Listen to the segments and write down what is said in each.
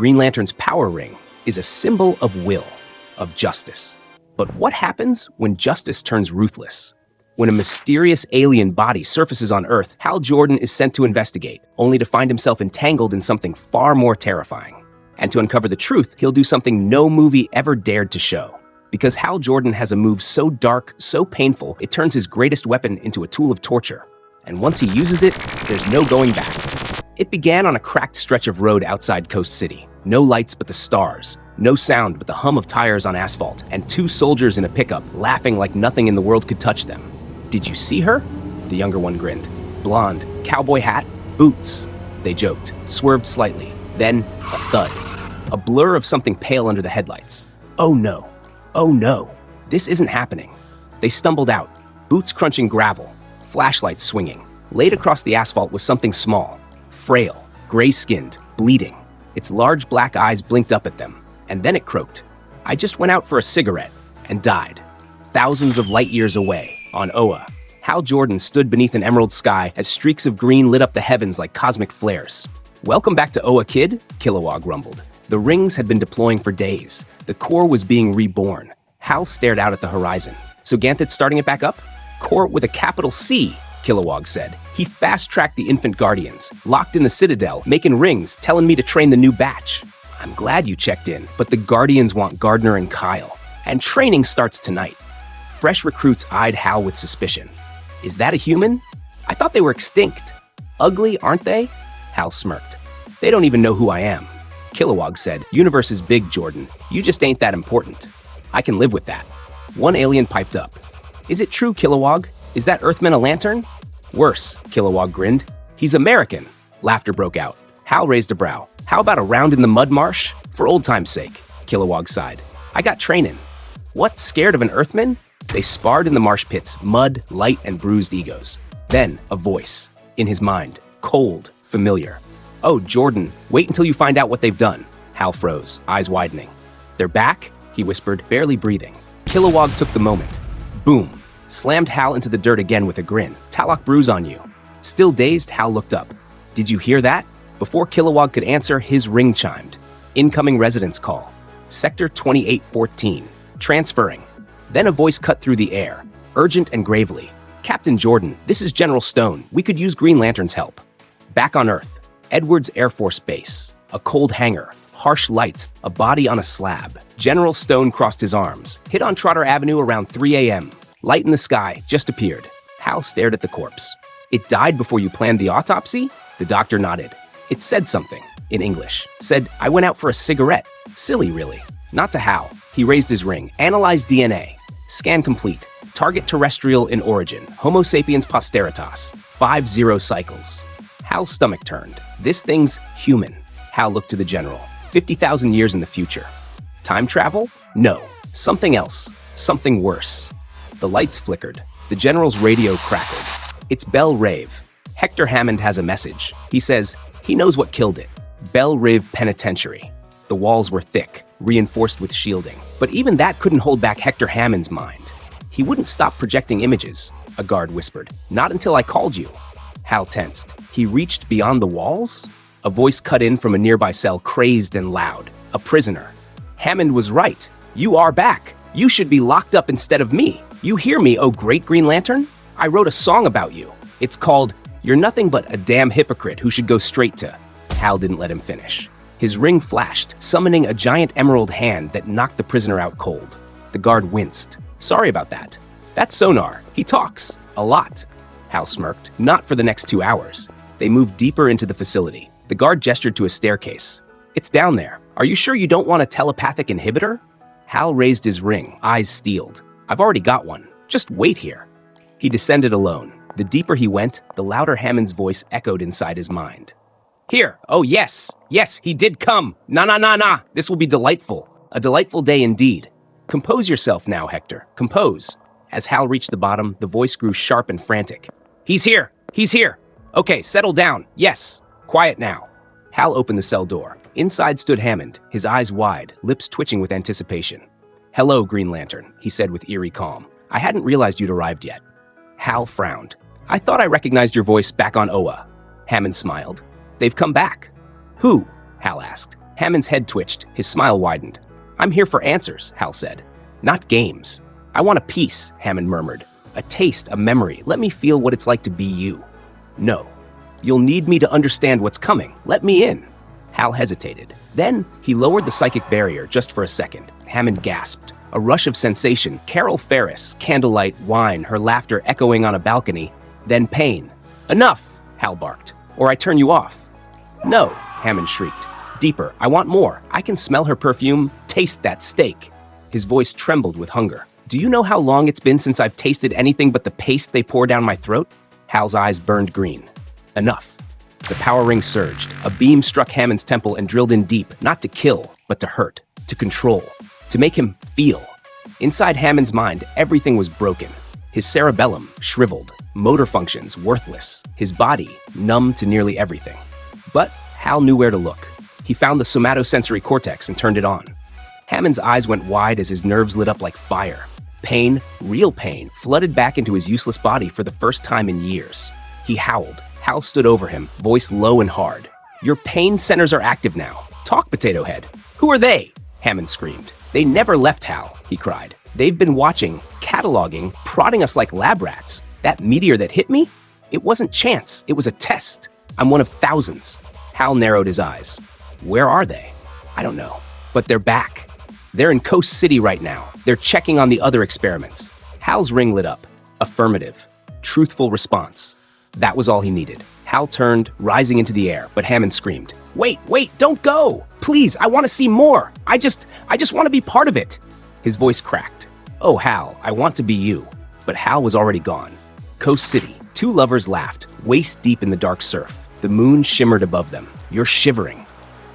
Green Lantern's power ring is a symbol of will, of justice. But what happens when justice turns ruthless? When a mysterious alien body surfaces on Earth, Hal Jordan is sent to investigate, only to find himself entangled in something far more terrifying. And to uncover the truth, he'll do something no movie ever dared to show. Because Hal Jordan has a move so dark, so painful, it turns his greatest weapon into a tool of torture. And once he uses it, there's no going back. It began on a cracked stretch of road outside Coast City. No lights but the stars, no sound but the hum of tires on asphalt, and two soldiers in a pickup laughing like nothing in the world could touch them. "Did you see her?" The younger one grinned. "Blonde, cowboy hat, boots." They joked, swerved slightly. Then, a thud. A blur of something pale under the headlights. Oh no. Oh no. This isn't happening. They stumbled out, boots crunching gravel, flashlights swinging. Laid across the asphalt was something small, frail, gray-skinned, bleeding. Its large black eyes blinked up at them, and then it croaked. "I just went out for a cigarette," and died. Thousands of light years away, on Oa, Hal Jordan stood beneath an emerald sky as streaks of green lit up the heavens like cosmic flares. "Welcome back to Oa, kid," Kilowog grumbled. The rings had been deploying for days. The core was being reborn. Hal stared out at the horizon. "So Ganthet's starting it back up?" "Core with a capital C," Kilowog said. "He fast-tracked the infant guardians, locked in the Citadel, making rings, telling me to train the new batch. I'm glad you checked in, but the Guardians want Gardner and Kyle. And training starts tonight." Fresh recruits eyed Hal with suspicion. "Is that a human? I thought they were extinct." "Ugly, aren't they?" Hal smirked. "They don't even know who I am." Kilowog said, "Universe is big, Jordan. You just ain't that important." "I can live with that." One alien piped up. "Is it true, Kilowog? Is that Earthman a lantern?" "Worse," Kilowog grinned. "He's American." Laughter broke out. Hal raised a brow. "How about a round in the mud marsh? For old time's sake," Kilowog sighed. "I got trainin'." "What, scared of an Earthman?" They sparred in the marsh pits, mud, light, and bruised egos. Then, a voice. In his mind. Cold, familiar. "Oh, Jordan, wait until you find out what they've done." Hal froze, eyes widening. "They're back?" he whispered, barely breathing. Kilowog took the moment. Boom. Slammed Hal into the dirt again with a grin. "Talok bruise on you." Still dazed, Hal looked up. "Did you hear that?" Before Kilowog could answer, his ring chimed. Incoming residence call. Sector 2814. Transferring. Then a voice cut through the air, urgent and gravely. "Captain Jordan, this is General Stone. We could use Green Lantern's help." Back on Earth. Edwards Air Force Base. A cold hangar. Harsh lights. A body on a slab. General Stone crossed his arms. Hit on Trotter Avenue around 3 a.m. Light in the sky. Just appeared. Hal stared at the corpse. "It died before you planned the autopsy?" The doctor nodded. It said something. In English. Said, "I went out for a cigarette." Silly, really. Not to Hal. He raised his ring. Analyzed DNA. Scan complete. Target terrestrial in origin. Homo sapiens posteritas. 50 cycles. Hal's stomach turned. This thing's human. Hal looked to the general. 50,000 years in the future. Time travel? No. Something else. Something worse. The lights flickered. The general's radio crackled. "It's Belle Rave. Hector Hammond has a message. He says he knows what killed it. Belle Rave Penitentiary." The walls were thick, reinforced with shielding. But even that couldn't hold back Hector Hammond's mind. "He wouldn't stop projecting images," a guard whispered. "Not until I called you." Hal tensed. He reached beyond the walls? A voice cut in from a nearby cell, crazed and loud. A prisoner. "Hammond was right. You are back. You should be locked up instead of me. You hear me, oh great Green Lantern? I wrote a song about you. It's called, 'You're Nothing But a Damn Hypocrite Who Should Go Straight to.'" Hal didn't let him finish. His ring flashed, summoning a giant emerald hand that knocked the prisoner out cold. The guard winced. "Sorry about that. That's Sonar. He talks. A lot." Hal smirked. "Not for the next 2 hours." They moved deeper into the facility. The guard gestured to a staircase. "It's down there. Are you sure you don't want a telepathic inhibitor?" Hal raised his ring, eyes steeled. "I've already got one. Just wait here." He descended alone. The deeper he went, the louder Hammond's voice echoed inside his mind. "Here. Oh, yes. Yes, he did come. Na. This will be delightful. A delightful day indeed. Compose yourself now, Hector. Compose." As Hal reached the bottom, the voice grew sharp and frantic. "He's here. He's here. Okay, settle down. Yes. Quiet now." Hal opened the cell door. Inside stood Hammond, his eyes wide, lips twitching with anticipation. "Hello, Green Lantern," he said with eerie calm. "I hadn't realized you'd arrived yet." Hal frowned. "I thought I recognized your voice back on Oa." Hammond smiled. "They've come back." "Who?" Hal asked. Hammond's head twitched, his smile widened. "I'm here for answers," Hal said. "Not games." "I want a piece," Hammond murmured. "A taste, a memory. Let me feel what it's like to be you." "No. You'll need me to understand what's coming. Let me in." Hal hesitated. Then he lowered the psychic barrier just for a second. Hammond gasped. A rush of sensation. Carol Ferris, candlelight, wine, her laughter echoing on a balcony. Then pain. "Enough," Hal barked, "or I turn you off." "No," Hammond shrieked. "Deeper. I want more. I can smell her perfume. Taste that steak." His voice trembled with hunger. "Do you know how long it's been since I've tasted anything but the paste they pour down my throat?" Hal's eyes burned green. "Enough." The power ring surged. A beam struck Hammond's temple and drilled in deep, not to kill, but to hurt, to control, to make him feel. Inside Hammond's mind, everything was broken. His cerebellum, shriveled, motor functions, worthless, his body, numb to nearly everything. But Hal knew where to look. He found the somatosensory cortex and turned it on. Hammond's eyes went wide as his nerves lit up like fire. Pain, real pain, flooded back into his useless body for the first time in years. He howled. Hal stood over him, voice low and hard. "Your pain centers are active now. Talk, Potato Head." "Who are they?" Hammond screamed. "They never left, Hal," he cried. "They've been watching, cataloging, prodding us like lab rats. That meteor that hit me? It wasn't chance. It was a test. I'm one of thousands." Hal narrowed his eyes. "Where are they?" "I don't know. But they're back. They're in Coast City right now. They're checking on the other experiments." Hal's ring lit up. Affirmative. Truthful response. That was all he needed. Hal turned, rising into the air, but Hammond screamed, Wait, don't go! Please, I want to see more! I just want to be part of it!" His voice cracked. "Oh, Hal, I want to be you." But Hal was already gone. Coast City. Two lovers laughed, waist deep in the dark surf. The moon shimmered above them. "You're shivering."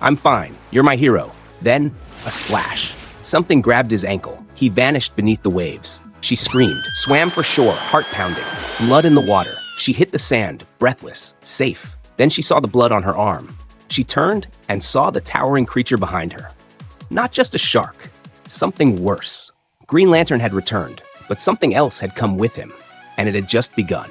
"I'm fine. You're my hero." Then, a splash. Something grabbed his ankle. He vanished beneath the waves. She screamed, swam for shore, heart pounding. Blood in the water. She hit the sand, breathless, safe. Then she saw the blood on her arm. She turned and saw the towering creature behind her. Not just a shark. Something worse. Green Lantern had returned, but something else had come with him, and it had just begun.